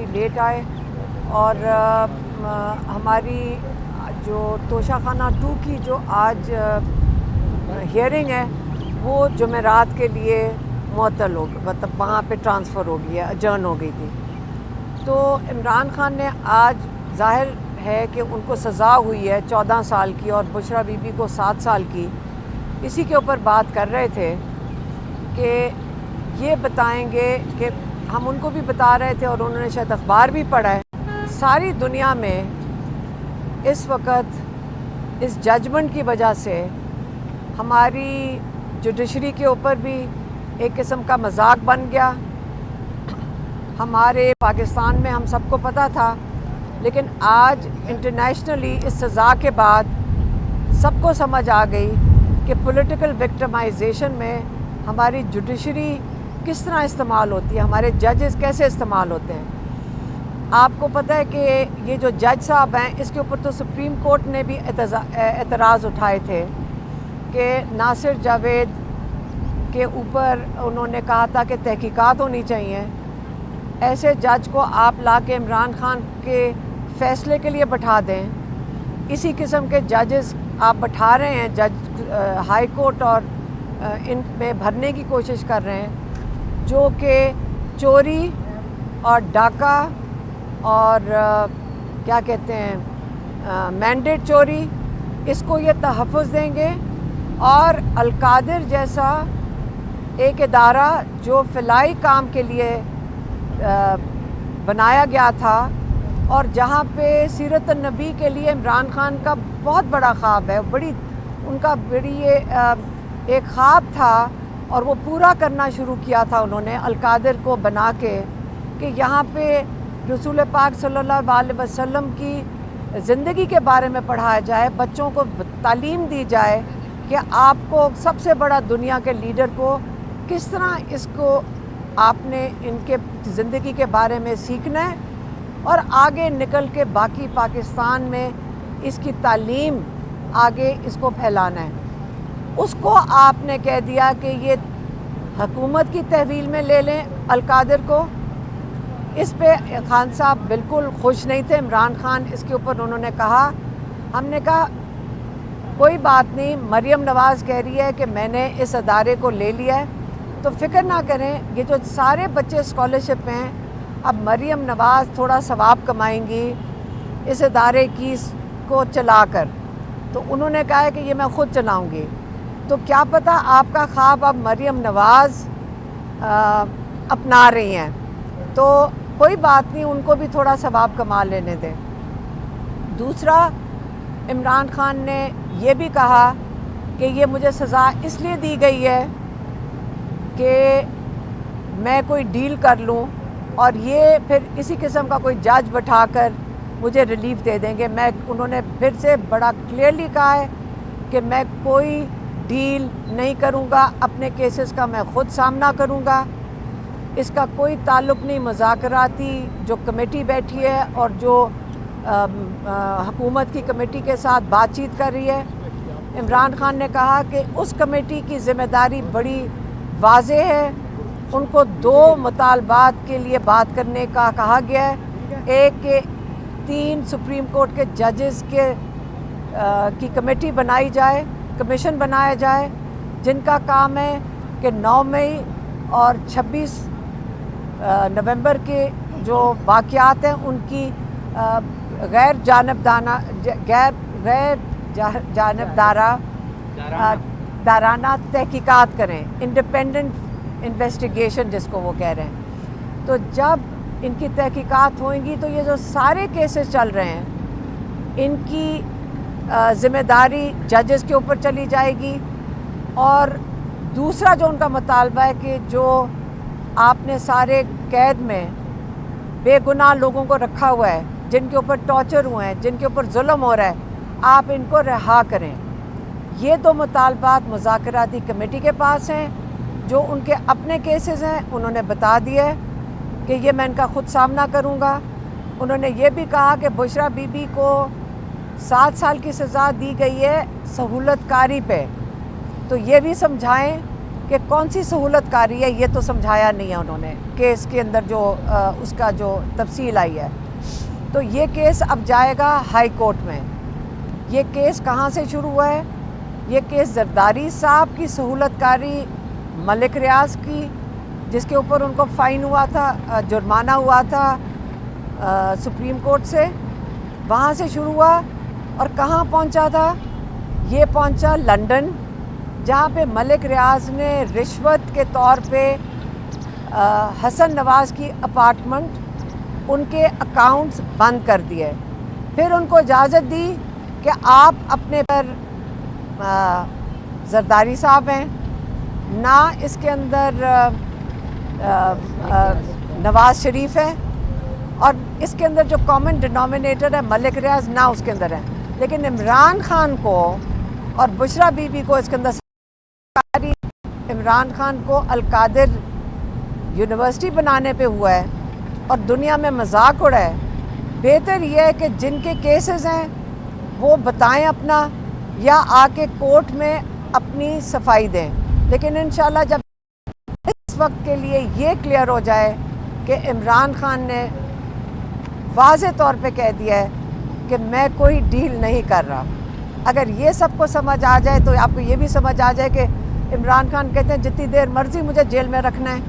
بڑی لیٹ آئے اور ہماری جو توشہ خانہ 2 کی جو آج ہیئرنگ ہے وہ جمعرات کے لیے معطل ہو گئی، مطلب وہاں پہ ٹرانسفر ہو گئی ہے، اجرن ہو گئی تھی۔ تو عمران خان نے آج ظاہر ہے کہ ان کو سزا ہوئی ہے 14 سال کی اور بشرا بی بی کو 7 سال کی، اسی کے اوپر بات کر رہے تھے کہ یہ بتائیں گے کہ ہم ان کو بھی بتا رہے تھے اور انہوں نے شاید اخبار بھی پڑھا ہے، ساری دنیا میں اس وقت اس ججمنٹ کی وجہ سے ہماری جوڈیشری کے اوپر بھی ایک قسم کا مذاق بن گیا۔ ہمارے پاکستان میں ہم سب کو پتہ تھا، لیکن آج انٹرنیشنلی اس سزا کے بعد سب کو سمجھ آ گئی کہ پولیٹیکل وکٹمائزیشن میں ہماری جوڈیشری کس طرح استعمال ہوتی ہے، ہمارے ججز کیسے استعمال ہوتے ہیں۔ آپ کو پتہ ہے کہ یہ جو جج صاحب ہیں اس کے اوپر تو سپریم کورٹ نے بھی اعتراض اٹھائے تھے کہ ناصر جاوید کے اوپر انہوں نے کہا تھا کہ تحقیقات ہونی چاہیے، ایسے جج کو آپ لا کے عمران خان کے فیصلے کے لیے بٹھا دیں۔ اسی قسم کے ججز آپ بٹھا رہے ہیں، جج ہائی کورٹ اور ان میں بھرنے کی کوشش کر رہے ہیں، جو کہ چوری اور ڈاکہ اور کیا کہتے ہیں مینڈیٹ چوری، اس کو یہ تحفظ دیں گے۔ اور القادر جیسا ایک ادارہ جو فلاحی کام کے لیے بنایا گیا تھا اور جہاں پہ سیرت النبی کے لیے عمران خان کا بہت بڑا خواب ہے، ان کا بڑی ایک خواب تھا اور وہ پورا کرنا شروع کیا تھا انہوں نے القادر کو بنا کے، کہ یہاں پہ رسول پاک صلی اللہ علیہ وسلم کی زندگی کے بارے میں پڑھایا جائے، بچوں کو تعلیم دی جائے کہ آپ کو سب سے بڑا دنیا کے لیڈر کو کس طرح اس کو آپ نے ان کے زندگی کے بارے میں سیکھنا ہے اور آگے نکل کے باقی پاکستان میں اس کی تعلیم آگے اس کو پھیلانا ہے۔ اس کو آپ نے کہہ دیا کہ یہ حکومت کی تحویل میں لے لیں القادر کو۔ اس پہ خان صاحب بالکل خوش نہیں تھے، عمران خان اس کے اوپر انہوں نے کہا، ہم نے کہا کوئی بات نہیں، مریم نواز کہہ رہی ہے کہ میں نے اس ادارے کو لے لیا ہے تو فکر نہ کریں، یہ جو سارے بچے اسکالرشپ ہیں اب مریم نواز تھوڑا ثواب کمائیں گی اس ادارے کی کو چلا کر۔ تو انہوں نے کہا ہے کہ یہ میں خود چلاؤں گی۔ تو کیا پتہ آپ کا خواب اب مریم نواز اپنا رہی ہیں، تو کوئی بات نہیں، ان کو بھی تھوڑا ثواب کما لینے دیں۔ دوسرا، عمران خان نے یہ بھی کہا کہ یہ مجھے سزا اس لیے دی گئی ہے کہ میں کوئی ڈیل کر لوں اور یہ پھر اسی قسم کا کوئی جج بٹھا کر مجھے ریلیف دے دیں گے۔ انہوں نے پھر سے بڑا کلیئرلی کہا ہے کہ میں کوئی ڈیل نہیں کروں گا، اپنے کیسز کا میں خود سامنا کروں گا، اس کا کوئی تعلق نہیں مذاکراتی جو کمیٹی بیٹھی ہے اور جو حکومت کی کمیٹی کے ساتھ بات چیت کر رہی ہے۔ عمران خان نے کہا کہ اس کمیٹی کی ذمہ داری بڑی واضح ہے، ان کو 2 مطالبات کے لیے بات کرنے کا کہا گیا ہے، ایک کہ 3 سپریم کورٹ کے ججز کی کمیٹی بنائی جائے، کمیشن بنایا جائے، جن کا کام ہے کہ 9 مئی اور 26 نومبر کے جو واقعات ہیں ان کی غیر جانبدارانہ تحقیقات کریں، انڈیپینڈنٹ انویسٹیگیشن جس کو وہ کہہ رہے ہیں۔ تو جب ان کی تحقیقات ہوئیں گی تو یہ جو سارے کیسز چل رہے ہیں ان کی ذمہ داری ججز کے اوپر چلی جائے گی۔ اور دوسرا جو ان کا مطالبہ ہے کہ جو آپ نے سارے قید میں بے گناہ لوگوں کو رکھا ہوا ہے، جن کے اوپر ٹارچر ہوئے ہیں، جن کے اوپر ظلم ہو رہا ہے، آپ ان کو رہا کریں۔ یہ 2 مطالبات مذاکراتی کمیٹی کے پاس ہیں، جو ان کے اپنے کیسز ہیں، انہوں نے بتا دیا ہے کہ یہ میں ان کا خود سامنا کروں گا۔ انہوں نے یہ بھی کہا کہ بشرا بی بی کو 7 سال کی سزا دی گئی ہے سہولت کاری پہ، تو یہ بھی سمجھائیں کہ کون سی سہولت کاری ہے یہ تو سمجھایا نہیں ہے انہوں نے کیس کے اندر جو اس کا جو تفصیل آئی ہے. تو یہ کیس اب جائے گا ہائی کورٹ میں. یہ کیس کہاں سے شروع ہوا ہے؟ یہ کیس زرداری صاحب کی سہولت کاری ملک ریاض کی، جس کے اوپر ان کو فائن ہوا تھا، جرمانہ ہوا تھا سپریم کورٹ سے، وہاں سے شروع ہوا. اور کہاں پہنچا تھا؟ یہ پہنچا لنڈن، جہاں پہ ملک ریاض نے رشوت کے طور پہ حسن نواز کی اپارٹمنٹ، ان کے اکاؤنٹس بند کر دیے. پھر ان کو اجازت دی کہ آپ اپنے پر زرداری صاحب ہیں، نہ اس کے اندر نواز شریف ہے، اور اس کے اندر جو کامن ڈینومینیٹر ہے ملک ریاض، نہ اس کے اندر ہے. لیکن عمران خان کو اور بشرا بی بی کو اس کے اندر عمران خان کو القادر یونیورسٹی بنانے پہ ہوا ہے اور دنیا میں مذاق اڑا ہے. بہتر یہ ہے کہ جن کے کیسز ہیں وہ بتائیں اپنا، یا آ کے کورٹ میں اپنی صفائی دیں. لیکن انشاءاللہ جب اس وقت کے لیے یہ کلیئر ہو جائے کہ عمران خان نے واضح طور پہ کہہ دیا ہے کہ میں کوئی ڈیل نہیں کر رہا، اگر یہ سب کو سمجھ آ جائے تو آپ کو یہ بھی سمجھ آ جائے کہ عمران خان کہتے ہیں جتنی دیر مرضی مجھے جیل میں رکھنا ہے.